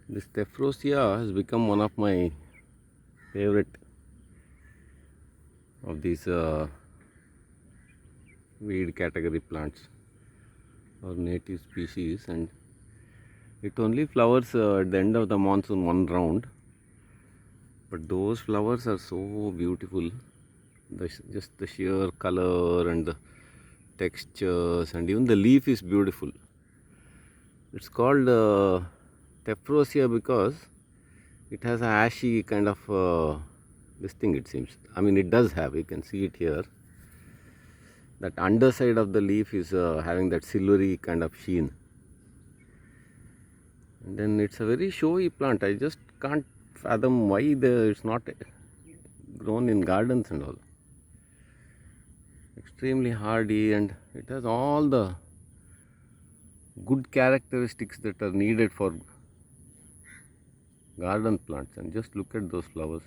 This Tephrosia has become one of my favorite of these weed category plants or native species, and it only flowers at the end of the monsoon one round, but those flowers are so beautiful. Just the sheer color and the textures, and even the leaf is beautiful. It's called Tephrosia because it has a ashy kind of this thing, it seems. I mean, it does have, you can see it here. That underside of the leaf is having that silvery kind of sheen. And then it's a very showy plant. I just can't fathom why it's not grown in gardens and all. Extremely hardy, and it has all the good characteristics that are needed for garden plants. And just look at those flowers,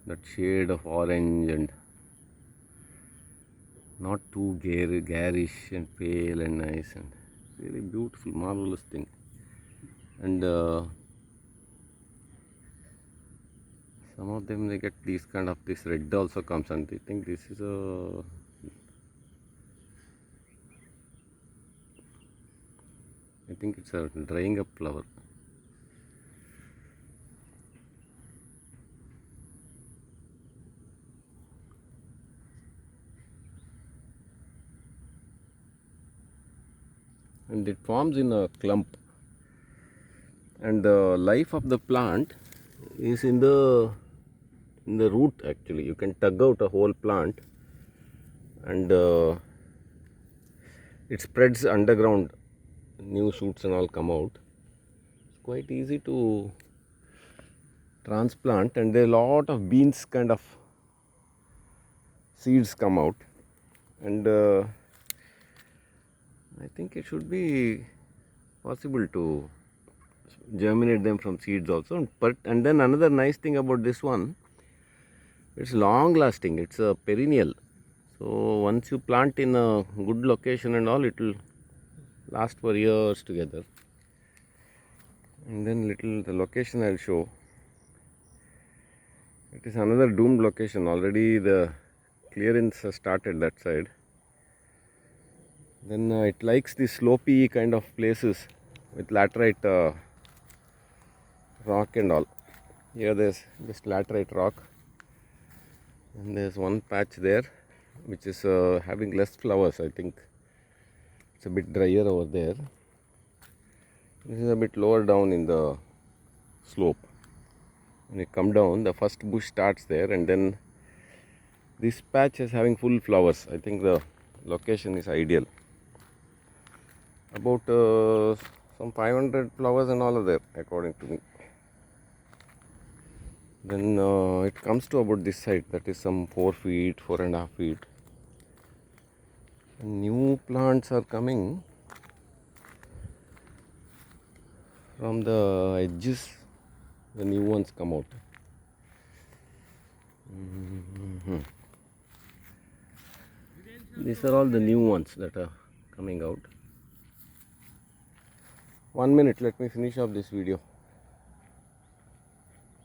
that shade of orange and not too garish and pale and nice, and really beautiful, marvelous thing. And some of them, they get these kind of, this red also comes, and they think this is a, I think it's a drying up flower. And it forms in a clump, and the life of the plant is in the root. Actually, you can tug out a whole plant, and it spreads underground. New shoots and all come out. It's quite easy to transplant, and there are a lot of beans kind of seeds come out, and I think it should be possible to germinate them from seeds also. And then another nice thing about this one, it's long lasting, it's a perennial. So once you plant in a good location and all, it will last for years together. And then the location I'll show. It is another doomed location. Already the clearance has started that side. Then it likes the slopey kind of places with laterite rock and all. Here there's just laterite rock, and there's one patch there which is having less flowers. I think it's a bit drier over there. This is a bit lower down in the slope. When you come down, the first bush starts there, and then this patch is having full flowers. I think the location is ideal. About some 500 flowers and all are there, according to me. Then it comes to about this side, that is some 4 feet, 4.5 feet. And new plants are coming from the edges. The new ones come out. These are all the new ones that are coming out. 1 minute, let me finish off this video.